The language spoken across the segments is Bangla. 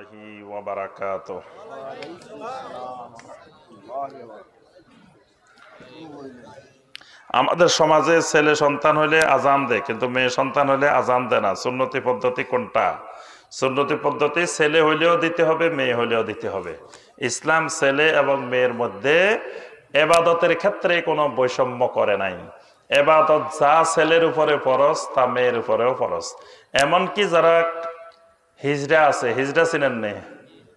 রহমতুল্লাহি ওয়া বারাকাতুহু। আমাদের সমাজে ছেলে সন্তান হলে আজান দেয়, কিন্তু মেয়ে সন্তান হলে আজান দেয় না। সুন্নতি পদ্ধতি কোনটা? সুন্নতি পদ্ধতি ছেলে হইলেও দিতে হবে, মেয়ে হইলেও দিতে হবে। ইসলাম ছেলে এবং মেয়ের মধ্যে এবাদতের ক্ষেত্রে কোনো বৈষম্য করে নাই। এবাদত যা ছেলের উপরে ফরজ তা মেয়ের উপরেও ফরজ। এমনকি যারা হিজড়া আছে, হিজড়া চিনেন নে?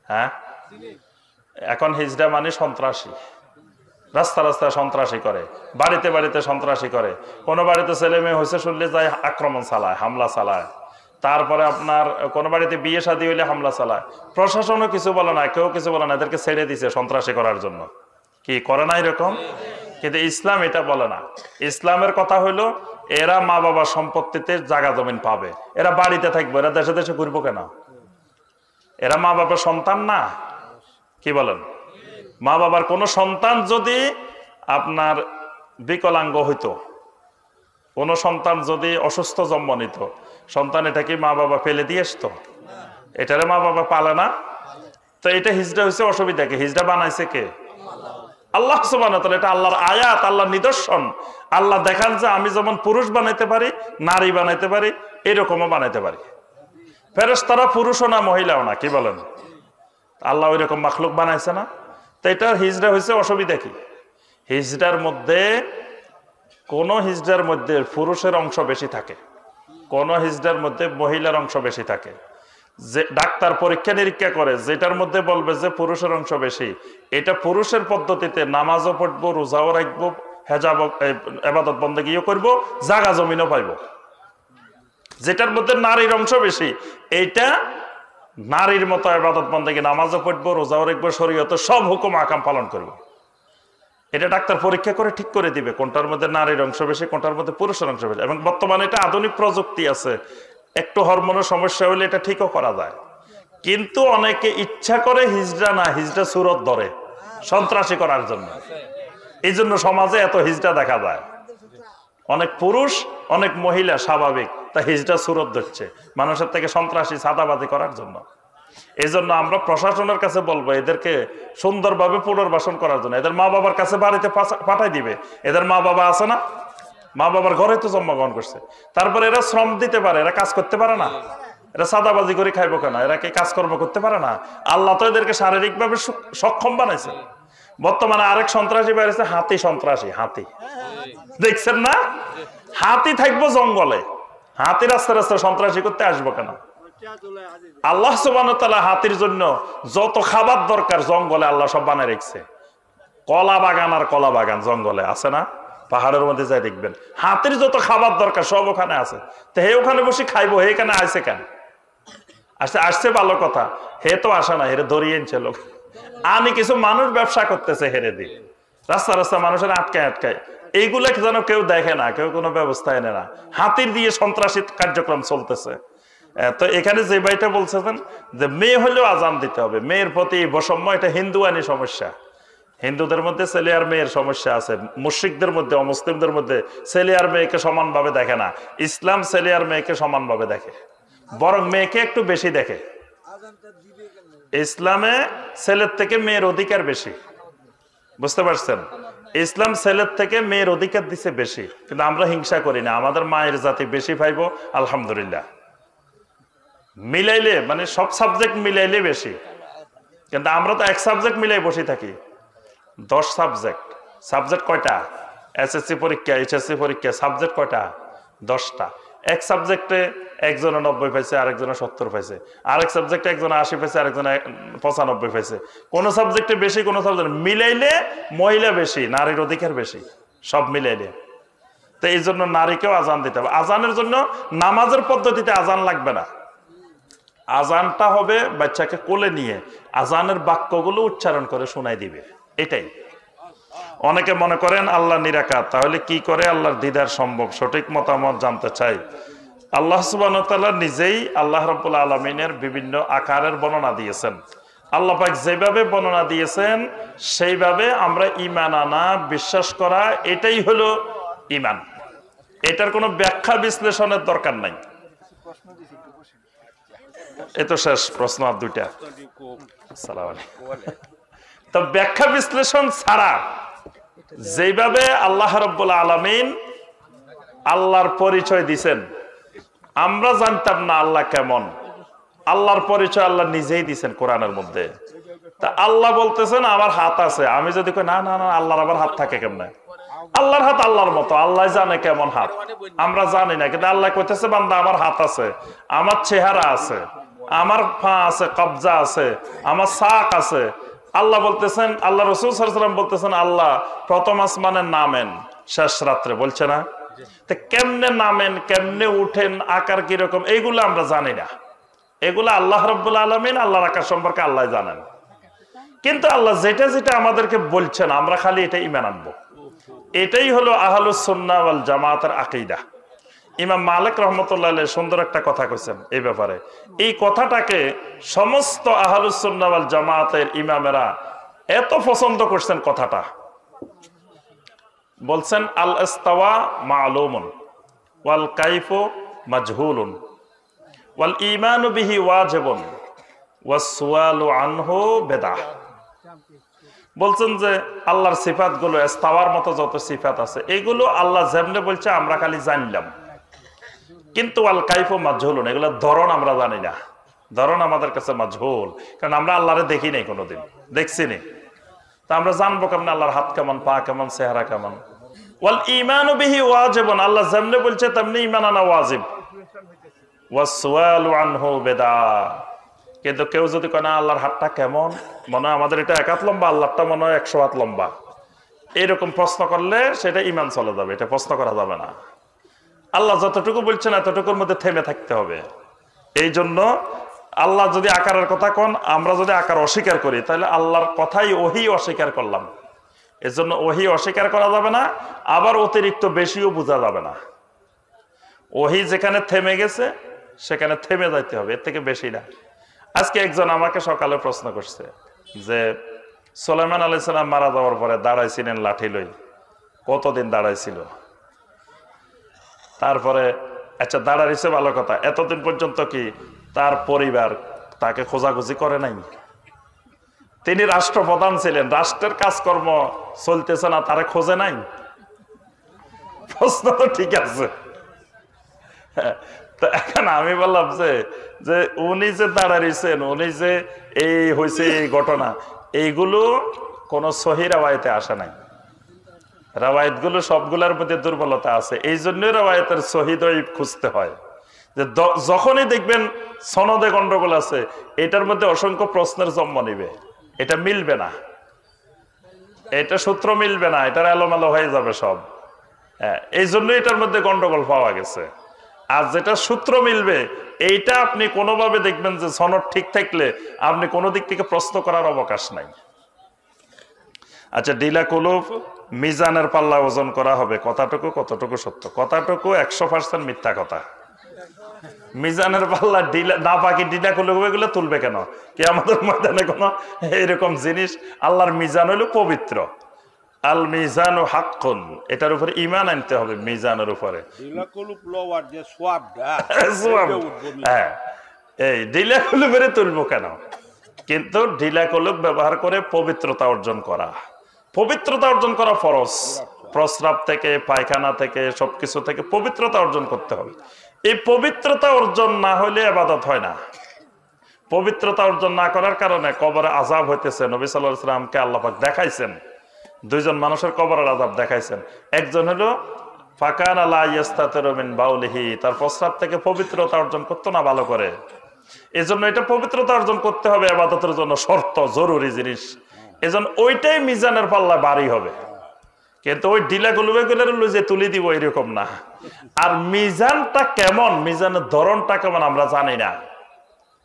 হ্যাঁ, এখন হিজড়া মানে সন্ত্রাসী, রাস্তা রাস্তায় সন্ত্রাসী করে, বাড়িতে বাড়িতে সন্ত্রাসী করে। কোনো বাড়িতে ছেলে মেয়ে হয়েছে শুনলে যায় আক্রমণ চালায়, হামলা চালায়। তারপরে আপনার কোনো বাড়িতে বিয়ে শাদী হইলে হামলা চালায়। প্রশাসনও কিছু বলে না, কেউ কিছু বলে না, এদেরকে ছেড়ে দিছে সন্ত্রাসী করার জন্য। কি করে না এরকম? কিন্তু ইসলাম এটা বলে না। ইসলামের কথা হইলো এরা মা বাবার সম্পত্তিতে জায়গা জমিন পাবে, এরা বাড়িতে থাকবে, এরা দেশে দেশে ঘুরবো কেন? এরা মা বাবার সন্তান না? কি বলেন? মা বাবার কোন সন্তান যদি আপনার বিকলাঙ্গ হইতো, কোন সন্তান যদি অসুস্থ জন্ম নিত, সন্তান এটা কি মা বাবা ফেলে দিয়ে আসতো? এটারে মা বাবা পালে না। তো এটা হিজড়া হয়েছে, অসুবিধা কি? হিজড়া বানাইছে কে? আল্লাহ সুবহানাহু ওয়া তাআলা। এটা আল্লাহর আয়াত, আল্লাহর নিদর্শন। আল্লাহ দেখান যে আমি যেমন পুরুষ বানাইতে পারি, নারী বানাইতে পারি, এরকমও বানাইতে পারি। ফেরেশতারা পুরুষও না, মহিলাও না। কি বলেন? আল্লাহ ওই রকম মাখলুক বানাইছে না? তো এটা হিজড়া হয়েছে, অসুবিধা কি? হিজড়ার মধ্যে কোন হিজড়ার মধ্যে পুরুষের অংশ বেশি থাকে, কোন হিজড়ার মধ্যে মহিলার অংশ বেশি থাকে। যে ডাক্তার পরীক্ষা নিরীক্ষা করে যেটার মধ্যে বলবে যে পুরুষের অংশ বেশি, এটা পুরুষের পদ্ধতিতে নামাজও পড়বো, রোজাও রাখবো, হেজাব ইবাদত বন্দেগীও করবো, জাগা জমিনও পাইব। যেটার মধ্যে নারীর অংশ বেশি, এইটা নারীর মতো ইবাদত বন্দেগী, নামাজও পড়বো, রোজাও রাখবো, শরীয়তে সব হুকুম আকাম পালন করবো। এটা ডাক্তার পরীক্ষা করে ঠিক করে দিবে কোনটার মধ্যে নারীর অংশ বেশি, কোনটার মধ্যে পুরুষের অংশ বেশি। এবং বর্তমানে এটা আধুনিক প্রযুক্তি আছে, একটু হরমোনের সমস্যা হলে এটা ঠিকও করা যায়। কিন্তু অনেকে ইচ্ছা করে হিজড়া না, হিজড়া সুরত ধরে সন্ত্রাসী করার জন্য। এই জন্য সমাজে এত হিজড়া দেখা যায়। অনেক পুরুষ, অনেক মহিলা স্বাভাবিক, তা হিজড়া সুরত ধরছে মানুষের থেকে সন্ত্রাসী চাঁদাবাজি করার জন্য। এই জন্য আমরা প্রশাসনের কাছে বলবো এদেরকে সুন্দরভাবে পুনর্বাসন করার জন্য। এদের মা বাবার কাছে বাড়িতে পাঠাই দিবে। এদের মা বাবা আছে না? মা বাবার ঘরে তো জন্মগ্রহণ করছে। তারপরে এরা শ্রম দিতে পারে, এরা কাজ করতে পারে না? এরা চাঁদাবাজি করে খাইবো কেন? এরা কি কাজকর্ম করতে পারে না? আল্লাহ তো এদেরকে শারীরিকভাবে সক্ষম বানাইছে। বর্তমানে আরেক সন্ত্রাসী বেরিয়েছে, হাতি সন্ত্রাসী। হাতি দেখছেন না? হাতি থাকবো জঙ্গলে, হাতি রাস্তা রাস্তা সন্ত্রাসী করতে আসবো কেন? আল্লাহ সুবহানাহু ওয়া তাআলা হাতির জন্য যত খাবার দরকার জঙ্গলে আল্লাহ সব বানায় রেখেছে। কলা বাগান আর কলা বাগান জঙ্গলে আছে না? পাহাড়ের মধ্যে যাই দেখবেন হাতির যত খাবার দরকার সব ওখানে আছে। তো হে ওখানে বসে খাইবো, হে এখানে আসে কেন? আসছে ভালো কথা, হে তো আসে না, হেরে ধরিয়ে এনছে লোক। আমি কিছু মানুষ ব্যবসা করতেছে হেরে দিয়ে, রাস্তা রাস্তা মানুষের আটকায় আটকায়। এইগুলা যেন কেউ দেখে না, কেউ কোনো ব্যবস্থা এনে না। হাতির দিয়ে সন্ত্রাসী কার্যক্রম চলতেছে। তো এখানে যে ভাইটা বলছেন যে মেয়ে হলেও আজান দিতে হবে, মেয়ের প্রতি বৈষম্য, এটা হিন্দুয়ানি সমস্যা। হিন্দুদের মধ্যে ছেলে আর মেয়ের সমস্যা আছে, মুশরিকদের মধ্যে, অমুসলিমদের মধ্যে ছেলে আর মেয়েকে সমানভাবে দেখে না। ইসলাম ছেলে আর মেয়েকে সমানভাবে দেখে, বরং মেয়েকে একটু বেশি দেখে। ইসলামে ছেলের থেকে মেয়ের অধিকার বেশি, বুঝতে পারছেন? ইসলাম ছেলের থেকে মেয়ের অধিকার দিছে বেশি, কিন্তু আমরা হিংসা করি না। আমাদের মায়ের জাতি বেশি পাইব, আলহামদুলিল্লাহ। মিলাইলে মানে সব সাবজেক্ট মিলাইলে বেশি, কিন্তু আমরা তো এক সাবজেক্ট মিলাই বসে থাকি। 10 সাবজেক্ট। সাবজেক্ট কয়টা? এসএসসি পরীক্ষা, এইচএসসি পরীক্ষা, সাবজেক্ট কয়টা? 10টা। এক সাবজেক্টে একজনে 90 পাইছে, আরেকজনে 70 পাইছে। আরেক সাবজেক্টে একজনে 80 পাইছে, আরেকজনে 95 পাইছে। কোন সাবজেক্টে বেশি, কোন সাবজেক্ট মিলাইলে মহিলা বেশি, নারীর অধিকার বেশি, সব মিলাইলে। তো এই জন্য নারীকেও আজান দিতে হবে। আজানের জন্য নামাজের পদ্ধতিতে আজান লাগবে না। আজানটা হবে বাচ্চাকে কোলে নিয়ে আজানের বাক্যগুলো উচ্চারণ করে শোনাই দিবে, এটাই। অনেকে মনে করেন আল্লাহ নিরাকার, তাহলে কি করে আল্লাহর দিদার সম্ভব? সঠিক মতামত জানতে চাই। আল্লাহ সুবহানাহু ওয়া তাআলা নিজেই আল্লাহ রাব্বুল আলামিনের বিভিন্ন আকারের বর্ণনা দিয়েছেন। আল্লাহ পাক যেভাবে বর্ণনা দিয়েছেন সেইভাবে আমরা ঈমান আনা, বিশ্বাস করা, এটাই হলো ঈমান। এটার কোনো ব্যাখ্যা বিশ্লেষণের দরকার নাই। এই তো শেষ প্রশ্ন আর দুইটা। আসসালামু আলাইকুম। তো ব্যাখ্যা বিশ্লেষণ ছাড়া যেভাবে আল্লাহ রাব্বুল আলামিন আল্লাহর পরিচয় দিছেন, আমরা জানতাম না আল্লাহ কেমন। আল্লাহর পরিচয় আল্লাহ নিজেই দিছেন কোরআনের মধ্যে। তা আল্লাহ বলতেছেন আমার হাত আছে, আমি যদি কই না না না আল্লাহর আবার হাত থাকে কেমনে? আল্লাহর হাত আল্লাহর মতো, আল্লাহ জানে কেমন হাত, আমরা জানি না। কিন্তু আল্লাহ কইতেছে বান্দা আমার হাত আছে, আমার চেহারা আছে, আমার পা আছে, কবজা আছে, আমার সাক আছে। আল্লাহ বলতেছেন, আল্লাহ রাসূল সাল্লাল্লাহু আলাইহি ওয়াসাল্লাম বলতেছেন আল্লাহ প্রথম আসমানে নামেন শেষ রাত্রে, বলছে না? তো কেমনে নামেন, কেমনে উঠেন, আকার কিরকম, এইগুলো আমরা জানি না। এগুলো আল্লাহ রাব্বুল আলামিন, আল্লাহর আকার সম্পর্কে আল্লাহ জানেন। কিন্তু আল্লাহ যেটা যেটা আমাদেরকে বলছেন আমরা খালি এটা ঈমান আনবো। এটাই হলো আহলুস সুন্নাহ ওয়াল জামাতের আকীদা। ইমাম মালিক রাহমাতুল্লাহ আলাইহি সুন্দর একটা কথা কইছেন এই ব্যাপারে। এই কথাটাকে সমস্ত আহলুস সুন্নাহ ওয়াল জামাতের ইমামেরা এত পছন্দ করছেন কথাটা। বলছেন আল ইস্তাওয়া মা'লুমুন ওয়াল কাইফু মাজহুলুন ওয়াল ঈমানু বিহি ওয়াজিবুন ওয়াস সুআলু আনহু বিদআহ। বলছেন যে আল্লাহর সিফাতগুলো, ইস্তাওয়ার মতো যত সিফাত আছে এগুলো আল্লাহ যেমনে বলছে আমরা খালি জানলাম, কিন্তু আল কাইফু মাজহুলুন, এগুলো ধরন আমরা জানি না। ধরন আমাদের কাছে মাজহুল, কারণ আমরা আল্লাহরে দেখি নাই, কোনোদিন দেখছি নি। তা আমরা জানবো কেমন আল্লাহর হাত কেমন, পা কেমন, চেহারা কেমন। ওয়াল ঈমানু বিহি ওয়াজিবুন, আল্লাহ যেমনে বলছে তেমনি ঈমান আনা ওয়াজিব। ওয়াস সুআলু আনহু বিদআহ। কিন্তু কেউ যদি কয় না আল্লাহর হাতটা কেমন, মনে হয় আমাদের এটা 1 হাত লম্বা, আল্লাহরটা মনে হয় 100 হাত লম্বা, এরকম প্রশ্ন করলে সেটা ঈমান চলে যাবে, এটা প্রশ্ন করা যাবে না। আল্লাহ যতটুকু বলছেন এতটুকুর মধ্যে থেমে থাকতে হবে। এই জন্য আল্লাহ যদি আকারের কথা কন, আমরা যদি আকার অস্বীকার করি তাহলে আল্লাহর কথাই ওহী অস্বীকার করলাম। এজন্য ওহী অস্বীকার করা যাবে না, আবার অতিরিক্ত বেশিও বোঝা যাবে না। ওহী যেখানে থেমে গেছে সেখানে থেমে যাইতে হবে, এর থেকে বেশি না। আজকে একজন আমাকে সকালে প্রশ্ন করছে যে সুলাইমান আলাইহিস সালাম মারা যাওয়ার পরে দাঁড়াইছিলেন লাঠি লই, কতদিন দাঁড়াইছিল? তারপরে আচ্ছা দাঁড়াইছে ভালো কথা, এতদিন পর্যন্ত কি তার পরিবার তাকে খোঁজাখুঁজি করে নাই? তিনি রাষ্ট্রপ্রধান ছিলেন, রাষ্ট্রের কাজকর্ম চলতেছে না, তারে খোঁজে নাই? প্রশ্ন তো ঠিক আছে। তো এখন আমি বললাম যে উনি যে দাঁড়াইছেন, উনি যে এই হয়েছে এই ঘটনা, এইগুলো কোন সহি রাওয়ায়েতে আসে নাই। রাওয়ায়েত গুলো সবগুলোর মধ্যে দুর্বলতা আছে, এই জন্যই রাওয়ায়েতের সহি দঈফ খুঁজতে হয়। যে যখনই দেখবেন সনদে গন্ডগোল আছে, এটার মধ্যে অসংখ্য প্রশ্নের জন্ম নিবে, এটা মিলবে না, এটা সূত্র মিলবে না, এটার এলোমেলো হয়ে যাবে সব। হ্যাঁ, এই জন্য এটার মধ্যে গন্ডগোল পাওয়া গেছে। আর যেটা সূত্র মিলবে এইটা আপনি কোনোভাবে দেখবেন যে সনদ ঠিক থাকলে আপনি কোনো দিক থেকে প্রশ্ন করার অবকাশ নাই। আচ্ছা, ডিলা কুলুব মিজানের পাল্লা ওজন করা হবে, কথাটুকু কতটুকু সত্য? কথাটুকু 100% মিথ্যা কথা। মিজানের পাল্লা ডিলা না পাকি ডিলা কুলুব এগুলো তুলবে কেন? কি আমাদের ময়দানে কোনো এইরকম জিনিস? আল্লাহর মিজান হলো পবিত্র, আল মিজানু হাক্কুন, এটার উপরে ঈমান আনতে হবে। মিজানের উপরে হ্যাঁ, এই ডিলা কলুবের তুলবো কেন? কিন্তু ডিলা কলুব ব্যবহার করে পবিত্রতা অর্জন করা, পবিত্রতা অর্জন করা ফরজ। প্রস্রাব থেকে, পায়খানা থেকে, সবকিছু থেকে পবিত্রতা অর্জন করতে হবে। এই পবিত্রতা অর্জন না হলে ইবাদত হয় না। পবিত্রতা অর্জন না করার কারণে কবরে আযাব হইতেছে। নবী সাল্লাল্লাহু আলাইহি ওয়াসাল্লামকে আল্লাহ পাক দেখাইছেন, দুইজন মানুষের কবরের আযাব দেখাইছেন। একজন হলো ফাকানা লা ইস্তাতিরু মিন বাউলিহি, তার প্রস্রাব থেকে পবিত্রতা অর্জন করতো না ভালো করে। এজন্য এটা পবিত্রতা অর্জন করতে হবে, ইবাদতের জন্য শর্ত, জরুরি জিনিস। এজন্য ওইটাই মিজানের পাল্লা ভারী হবে। কিন্তু ওই ডিলা গুলুবে গুলো যে তুলি দিব এরকম না। আর মিজানটা কেমন, মিজানের ধরনটা কেমন আমরা জানি না,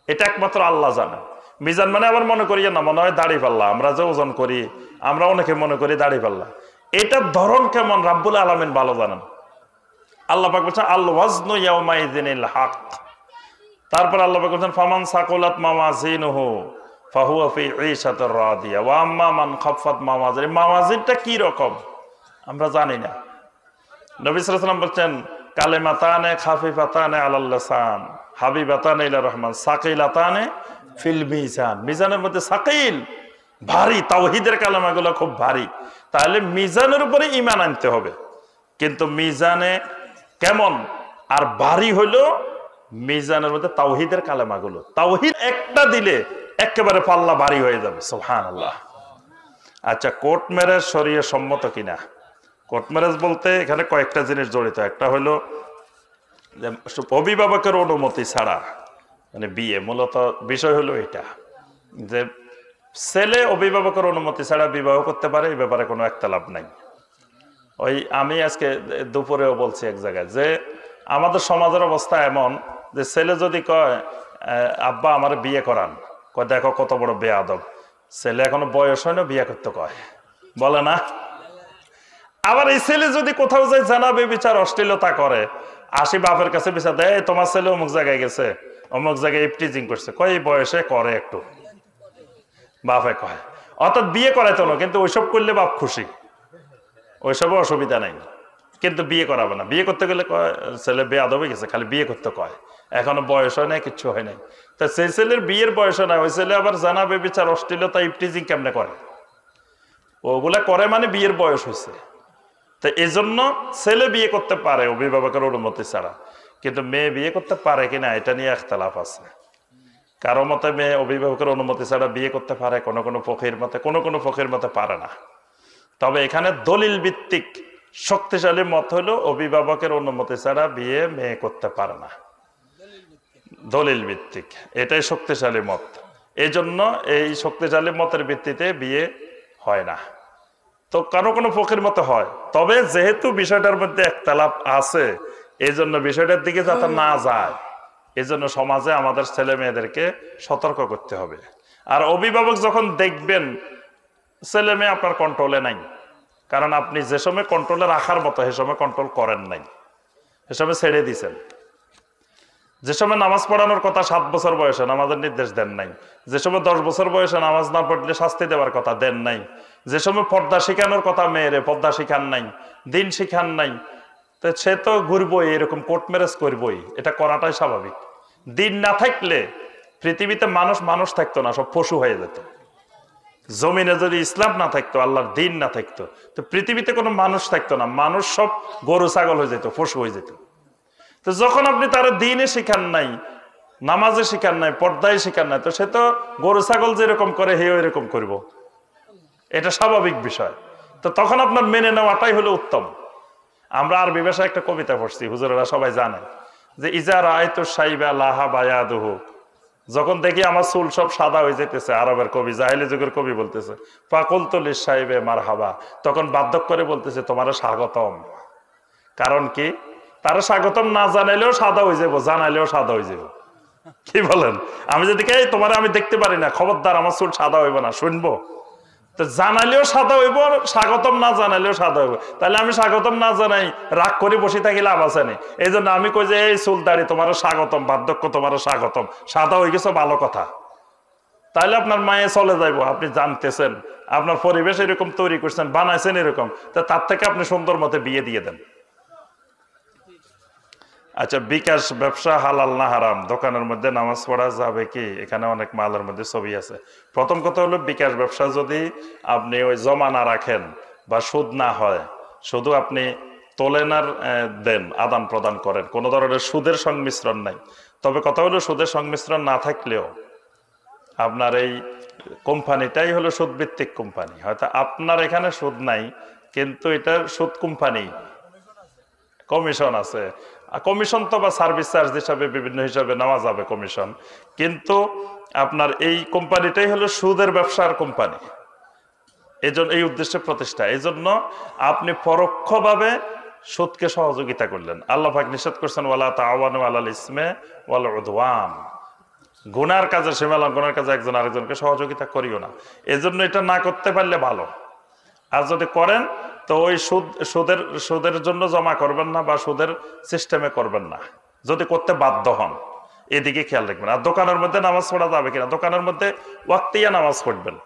এটা একমাত্র আল্লাহ জানে। মিজান মানে আবার মনে করি না, মনে হয় দাড়ি পাল্লা, আমরা যে ওজন করি আমরা অনেকে মনে করি দাড়ি পাল্লা। এটার ধরন কেমন রাব্বুল আলামিন ভালো জানেন। আল্লাহ পাক বলছেন আল ওয়াজনু ইয়াউমাইযিনিল হক। তারপর আল্লাহ পাক বলছেন ফামান সাকুলাত মাওয়াজিনুহু ফাহুয়া ফি ঈশাতির রাদিয়া ওয়া আম্মা মান খাফফাত মাওয়াজিন। মাওয়াজিনটা কি রকম আমরা জানি না। নবী সাল্লাল্লাহু আলাইহি ওয়াসাল্লাম বলছেন কালিমাতানে খাফিফাতানে আলাল লিসান হাবিবাতানে ইলা রহমান সাকিলাতানে ফিল মিজান, মিজানের মধ্যে সাকিল ভারী, তাওহীদের কালেমাগুলো খুব ভারী। তাহলে মিজানের উপরে ঈমান আনতে হবে, কিন্তু মিজানে কেমন আর ভারী হলো মিজানের মধ্যে তাওহীদের কালেমাগুলো। তাওহীদ একটা দিলে একেবারে পাল্লা ভারী হয়ে যাবে। সুবহানাল্লাহ। আচ্ছা, কোর্ট ম্যারেজ শরীয়ত সম্মত কিনা? কোর্ট ম্যারেজ বলতে এখানে কয়েকটা জিনিস জড়িত। একটা হলো যে অভিভাবকের অনুমতি ছাড়া মানে বিয়ে, মূলত বিষয় হলো এটা যে ছেলে অভিভাবকের অনুমতি ছাড়া বিবাহ করতে পারে, এই ব্যাপারে কোনো একতলাপ নাই। ওই আমি আজকে দুপুরেও বলছি এক জায়গায় যে আমাদের সমাজের অবস্থা এমন যে ছেলে যদি কয় আব্বা আমার বিয়ে করান, কয় দেখো কত বড় বেয়াদব, ছেলে এখনো বয়স হয় না বিয়ে করতে কয়, বলে না? আবার এই ছেলে যদি কোথাও যায় জানাবে বিচার অশ্লীলতা করে, আসি বাপের কাছে বিচার দেয় তোমার ছেলে অমুক জায়গায় গেছে, অমুক জায়গায় ইফটিজিং করছে, কয় এই বয়সে করে একটু, বাপে কয়। অর্থাৎ বিয়ে করাইতো না, কিন্তু ওইসব করলে বাপ খুশি, ওইসবও অসুবিধা নাই, কিন্তু বিয়ে করাবে না। বিয়ে করতে গেলে কয় ছেলে বেয়াদব হয়ে গেছে, খালি বিয়ে করতে কয়, এখনো বয়স হয় নাই, কিচ্ছু হয় নাই। তা সেই ছেলের বিয়ের বয়স হয় না, ওই ছেলে আবার জানাবে বিচার অশ্লীলতা ইফটিজিং কেমনে করে? ওগুলা করে মানে বিয়ের বয়স হয়েছে। তো এই জন্য ছেলে বিয়ে করতে পারে অভিভাবকের অনুমতি ছাড়া, কিন্তু মেয়ে বিয়ে করতে পারে কিনা এটা নিয়ে ইখতিলাফ আছে। কারো মতে মেয়ে অভিভাবকের অনুমতি ছাড়া বিয়ে করতে পারে, কোনো কোনো ফকির মতে, কোনো ফকির মতে পারে না। তবে এখানে দলিল ভিত্তিক শক্তিশালী মত হলো অভিভাবকের অনুমতি ছাড়া বিয়ে মেয়ে করতে পারে না, দলিল ভিত্তিক, এটাই শক্তিশালী মত। এই জন্য এই শক্তিশালী মতের ভিত্তিতে বিয়ে হয় না। তো কোনো ফকির মতে হয়, তবে যেহেতু বিষয়টার মধ্যে একতলাপ আছে, এই জন্য বিষয়টার দিকে যাতে না যায়, এই জন্য সমাজে আমাদের ছেলে মেয়েদেরকে সতর্ক করতে হবে। আর অভিভাবক যখন দেখবেন ছেলে মেয়ে আপনার কন্ট্রোলে নাই, কারণ আপনি যে সময় কন্ট্রোলে রাখার মতো সে সময় কন্ট্রোল করেন নাই, সে সময় ছেড়ে দিয়েছেন। যে সময় নামাজ পড়ানোর কথা 7 বছর বয়সে নামাজের নির্দেশ দেন নাই, যে সময় 10 বছর বয়সে নামাজ না পড়লে শাস্তি দেওয়ার কথা দেন নাই, যে সময় পর্দা শিখানোর কথা মেয়েরে পর্দা শিখান নাই, দিন শিখান নাই, তো সে তো ঘুরবই, এরকম কোর্ট ম্যারেজ করবই, এটা করাটাই স্বাভাবিক। দিন না থাকলে পৃথিবীতে মানুষ থাকতো না, সব পশু হয়ে যেত। জমিনে যদি ইসলাম না থাকতো, আল্লাহর দিন না থাকতো, তো পৃথিবীতে কোনো মানুষ থাকতো না, মানুষ সব গরু ছাগল হয়ে যেত, পশু হয়ে যেত। তো যখন আপনি তার দিনে শিখান নাই, নামাজে শিখান নাই, পর্দায় শিখান নাই, তো সে তো গরু ছাগল যেরকম করে হে ওইরকম করবো, এটা স্বাভাবিক বিষয়। তো তখন আপনার মেনে নেওয়াটাই হলো উত্তম। আমরা আরবি ভাষায় একটা কবিতা পড়ছি, হুজুরেরা সবাই জানেন যে ইজা রাআইতু শাইবা লাহা বায়াদুহু, যখন দেখি আমার চুল সব সাদা হয়ে যেতেছে, আরবের কবি, জাহেলি যুগের কবি বলতেছে, ফাকুলতু লিসাইবে মারহাবা, তখন বাধ্যক করে বলতেছে তোমারে স্বাগতম। কারণ কি? তারা স্বাগতম না জানাইলেও সাদা হয়ে যাবো, জানাইলেও সাদা হয়ে যাবো। কি বলেন? আমি যদি কে তোমার আমি দেখতে পারি না, খবরদার আমার চুল সাদা হইব না, শুনবো? তো জানাইলেও সাদা হইব, স্বাগতম না জানাইলেও সাদা হইব। তাহলে আমি স্বাগতম না জানাই রাগ করে বসে থাকি লাভ আছে না। এই জন্য আমি কই যে এই চুল দাড়ি তোমার স্বাগতম, বার্ধক্য তোমার স্বাগতম, সাদা হয়ে গেছে ভালো কথা। তাহলে আপনার মায়ে চলে যাইব, আপনি জানতেছেন, আপনার পরিবেশ এরকম তৈরি করছেন, বানাইছেন এরকম, তা তার থেকে আপনি সুন্দর মতে বিয়ে দিয়ে দেন। আচ্ছা, বিকাশ ব্যবসা হালাল না হারাম? দোকানের মধ্যে নামাজ পড়া যাবে কি? এখানে অনেক মালের মধ্যে ছবি আছে। প্রথম কথা হলো বিকাশ ব্যবসা যদি আপনি ওই জমা না রাখেন বা সুদ না হয়, শুধু আপনি তোলেন আর দেন, আদান প্রদান করেন, কোনো ধরনের সুদের সংমিশ্রণ নাই। তবে কথা হলো সুদের সংমিশ্রণ না থাকলেও আপনার এই কোম্পানিটাই হলো সুদভিত্তিক কোম্পানি। হয়তো আপনার এখানে সুদ নাই, কিন্তু এটা সুদ কোম্পানি, কমিশন আছে। কমিশন তো বা সার্ভিস চার্জ হিসাবে বিভিন্ন হিসাবে নেওয়া যাবে কমিশন, কিন্তু আপনার এই কোম্পানিটাই হলো সুদের ব্যবসার কোম্পানি, এই উদ্দেশ্যে প্রতিষ্ঠা। এই জন্য আপনি পরোক্ষভাবে সুদকে সহযোগিতা করলেন। আল্লাহ পাক নিষেধ করছেন ওয়ালা তাআওয়ানু আলাল ইসমে ওয়াল উদওয়ান, গুনার কাজে, সীমা লঙ্ঘনের কাজে একজন আরেকজনকে সহযোগিতা করিও না। এজন্য এটা না করতে পারলে ভালো। আর যদি করেন তো ওই সুদের জন্য জমা করবেন না বা সুদের সিস্টেমে করবেন না, যদি করতে বাধ্য হন, এদিকে খেয়াল রাখবেন। আর দোকানের মধ্যে নামাজ পড়া যাবে কিনা? দোকানের মধ্যে ওয়াক্তিয়া নামাজ পড়বেন।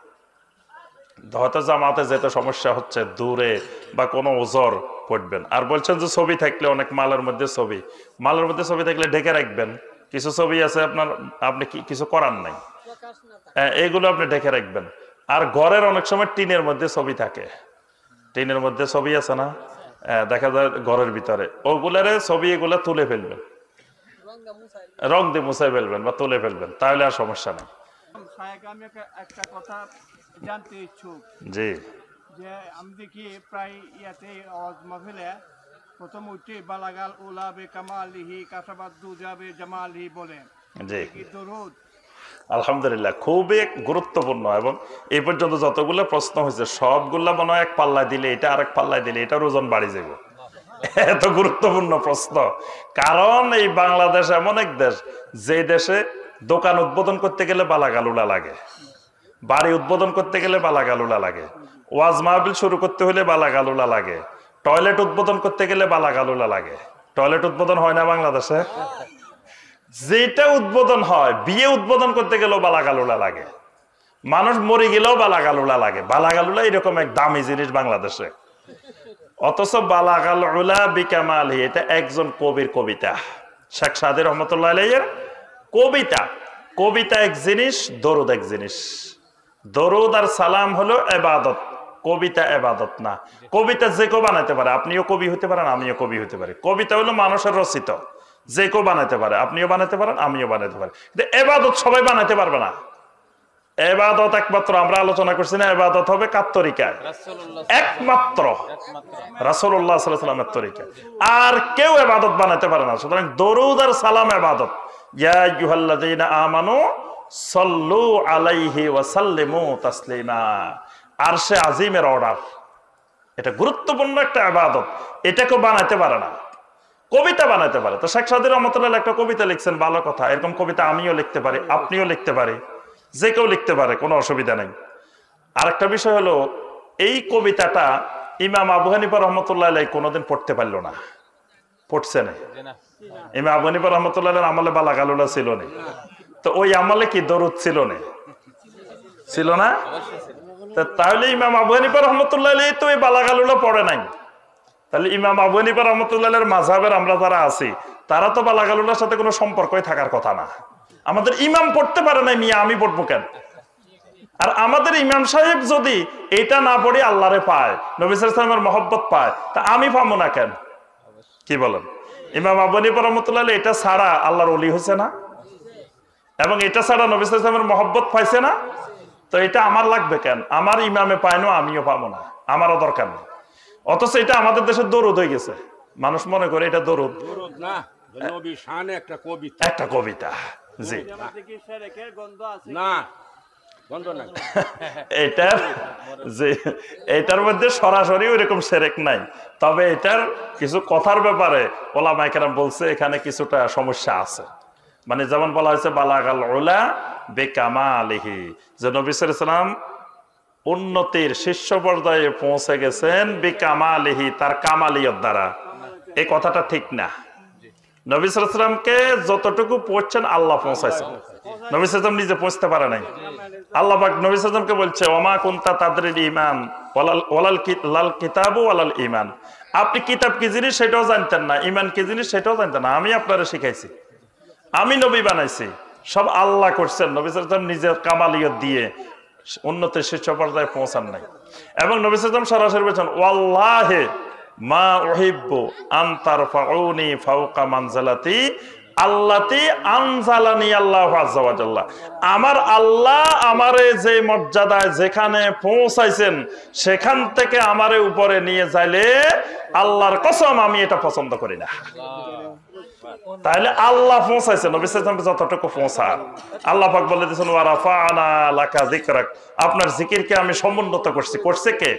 হয়তো জামাতে যেতে সমস্যা হচ্ছে, দূরে বা কোনো ওজর পড়বেন। আর বলছেন যে ছবি থাকলে, অনেক মালের মধ্যে ছবি থাকলে ঢেকে রাখবেন, কিছু ছবি আছে আপনার, আপনি কিছু করার নাই, এইগুলো আপনি ঢেকে রাখবেন। আর ঘরের অনেক সময় টিনের মধ্যে ছবি থাকে, টিনের মধ্যে ছবি আছে না, দেখা যায় ঘরের ভিতরে, ওগুলার ছবি এগুলা তুলে ফেলবেন, রং দিয়ে মুছাই ফেলবেন বা তুলে ফেলবেন, তাহলে আর সমস্যা নেই। আমি একটা কথা জানতে ইচ্ছুক, জি, যে আমি দেখি প্রায় ইয়াতে আওয়াজ মাহফিলে প্রথম উঠে বালাগাল উলা বে কামালিহি কাসাবাদু যাবে জামালিহি বলে, জি, কি দরুদ? আলহামদুলিল্লাহ, খুবই গুরুত্বপূর্ণ। এবং এই পর্যন্ত যতগুলো প্রশ্ন হয়েছে সবগুলা মনে হয় এক পাল্লায় দিলে এটা, আরেক পাল্লায় দিলে এটার ওজন বাড়ি যাবে, এত গুরুত্বপূর্ণ প্রশ্ন। কারণ এই বাংলাদেশ এমন এক দেশ, যে দেশে দোকান উদ্বোধন করতে গেলে বালাগালুলা লাগে, বাড়ি উদ্বোধন করতে গেলে বালাগালুলা লাগে, ওয়াজ মাহফিল শুরু করতে হলে বালাগালুলা লাগে, টয়লেট উদ্বোধন করতে গেলে বালাগালুলা লাগে। টয়লেট উদ্বোধন হয় না বাংলাদেশে? যেটা উদ্বোধন হয়, বিয়ে উদ্বোধন করতে গেলেও বালাগালুলা লাগে, মানুষ মরে গেলেও বালাগালুলা লাগে। বালাগালুলা এরকম এক দামি জিনিস বাংলাদেশে। অথচ বালাগালুলা বিকামালি, এটা একজন কবির কবিতা, শেখ সাদী রহমতুল্লাহ আলাইহির কবিতা। কবিতা এক জিনিস, দরুদ এক জিনিস। দরুদ আর সালাম হলো ইবাদত, কবিতা ইবাদত না। কবিতা যে কেউ বানাতে পারে, আপনিও কবি হতে পারেন, আমিও কবি হতে পারি। কবিতা হলো মানুষের রচিত, যে কেউ বানাতে পারে, আপনিও বানাতে পারেন, আমিও বানাতে পারি। কিন্তু ইবাদত সবাই বানাতে পারবে না। ইবাদত একমাত্র আমরা আলোচনা করছি না, ইবাদত হবে কার তরিকায়? একমাত্র রাসূলুল্লাহ সাল্লাল্লাহু আলাইহি ওয়াসাল্লামের তরিকায়। আর কেউ ইবাদত বানাতে পারে না। সুতরাং দরুদ আর সালাম ইবাদত। ইয়া আইয়ুহাল্লাযীনা আমানু সাল্লু আলাইহি ওয়া সাল্লিমু তাসলিমা, আরশে আজিমের অর্ডার, এটা গুরুত্বপূর্ণ একটা ইবাদত। এটাকে বানাতে পারে না, কবিতা বানাতে পারে। তো শেখ সাদী রহমতুল্লাহ একটা কবিতা লিখছেন, ভালো কথা। এরকম কবিতা আমিও লিখতে পারি, আপনিও লিখতে পারি, যে কেউ লিখতে পারে, কোনো অসুবিধা নেই। আরেকটা বিষয় হলো, এই কবিতাটা ইমাম আবু হানিফা রহমতুল্লাহ আলাইহি কোনোদিন পড়তে পারলো না, পড়ছে না। ইমাম আবু হানিফা রহমতুল্লাহ আলাইহির আমলে বালাগালুলা ছিল না, তো ওই আমলে কি দরুদ ছিল না? ছিল না? তাহলে ইমাম আবু হানিফা রহমতুল্লাহ আলাইহি তো এই বালাগালুলা পড়ে নাই। তাহলে ইমাম আবু হানিফা রহমতুল্লাহ আলাইহির মাযহাবের আমরা যারা আছি, তারা তো বালাগালুলার সাথে কোনো সম্পর্কই থাকার কথা না। আমাদের ইমাম পড়তে পারে না, মিয়া আমি পড়বো কেন? আর আমাদের ইমাম সাহেব যদি এটা না পড়ে আল্লাহরে পায়, নবী সাল্লাল্লাহু আলাইহি ওয়াসাল্লামের মহব্বত পায়, তা আমি পাবো না কেন? কি বলেন? ইমাম আবু হানিফা রাহমাতুল্লাহ আলাইহি এটা ছাড়া আল্লাহর ওলি হয়েছে না, এবং এটা ছাড়া নবী সাল্লাল্লাহু আলাইহি ওয়াসাল্লামের মহব্বত পাইছে না। তো এটা আমার লাগবে কেন? আমার ইমামে পায় না, আমিও পাবো না, আমারও দরকার নেই। অথচ এটা আমাদের দেশের দরুদ হয়ে গেছে। মানুষ মনে করে এটা দরুদ না, নবীর শানে একটা কবিতা, একটা কবিতা। জি না, গন্ধ নাই। এটার মধ্যে সরাসরি ওইরকম শিরক নাই, তবে এটার কিছু কথার ব্যাপারে ওলামায়ে কেরাম বলছে এখানে কিছুটা সমস্যা আছে। মানে যেমন বলা হয়েছে বালাগাল উলা বিকামালিহি, যে নবী সাল্লাল্লাহু আলাইহি ওয়াসাল্লাম উন্নতির শীর্ষ পর্যায়ে পৌঁছে গেছেন বিকামালিহি, তার কামালিয়ত দ্বারা। এই কথাটা ঠিক না। নবী সাল্লাল্লাহু আলাইহি ওয়াসাল্লামকে যতটুকু পৌঁছছেন আল্লাহ পৌঁছাইছেন, নবী সাল্লাল্লাহু আলাইহি ওয়াসাল্লাম নিজে পৌঁছতে পারে নাই। আল্লাহ পাক নবী সাল্লাল্লাহু আলাইহি ওয়াসাল্লামকে বলছে ওমা কুনতা তাদরিল ঈমান ওয়ালাল কিতাবু ওয়ালাল ঈমান, আপনি কিতাব কি জিনিস সেটাও জানতেন না, ঈমান কি জিনিস সেটাও জানতেন না, আমি আপনারে শিখাইছি, আমি নবী বানাইছি, সব আল্লাহ করছেন। নবী সাল্লাল্লাহু আলাইহি ওয়াসাল্লাম নিজের কামালিয়ত দিয়ে উন্নতির শীর্ষ পর্যায়ে পৌঁছান নাই। এবং নবী সাল্লাল্লাহু আলাইহি ওয়াসাল্লাম সরাসরি বলেছেন ওয়াল্লাহি মা উহিব্বু আন তারফাউনি ফাওকা মানজালাতি আল্লাতি আনজালানি আল্লাহু আযজা ওয়া জাল্লা, আমার আল্লাহ আমারে যে মর্যাদায় যেখানে পৌঁছাইছেন সেখান থেকে আমারে উপরে নিয়ে যাইলে আল্লাহর কসম আমি এটা পছন্দ করি না। তাহলে আল্লাহ পৌঁছাইছে, নবী সাল্লাল্লাহু আলাইহি ওয়াসাল্লাম যতটুকু পৌঁছার, আল্লাহ পাক বলে দিয়েছেন ওয়া রাফা'না লাকা যিকরাক, আপনার জিকিরকে আমি সমুন্নত করছি। করছে কে?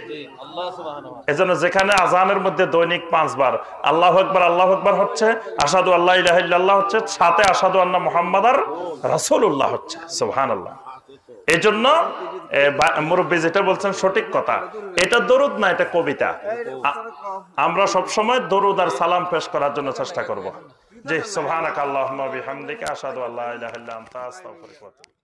আল্লাহ সুবহানাহু ওয়া তাআলা। এজন্য যেখানে আযানের মধ্যে দৈনিক 5 বার আল্লাহু আকবার হচ্ছে, আশহাদু আল্লা ইলাহা ইল্লাল্লাহ হচ্ছে, সাথে আশহাদু আন্না মুহাম্মাদার রাসূলুল্লাহ হচ্ছে। সুবহানাল্লাহ। এজন্য মুরব্বি যেটা বলছেন সঠিক কথা, এটা দরুদ না, এটা কবিতা। আমরা সব সময় দরুদ আর সালাম পেশ করার জন্য চেষ্টা করব। জি, সুবহানাকা আল্লাহুম্মা বিহামদিকা আশহাদু আল্লা ইলাহা ইল্লা আনতা আস্তাগফিরুকা ওয়া আতুবু ইলাইক।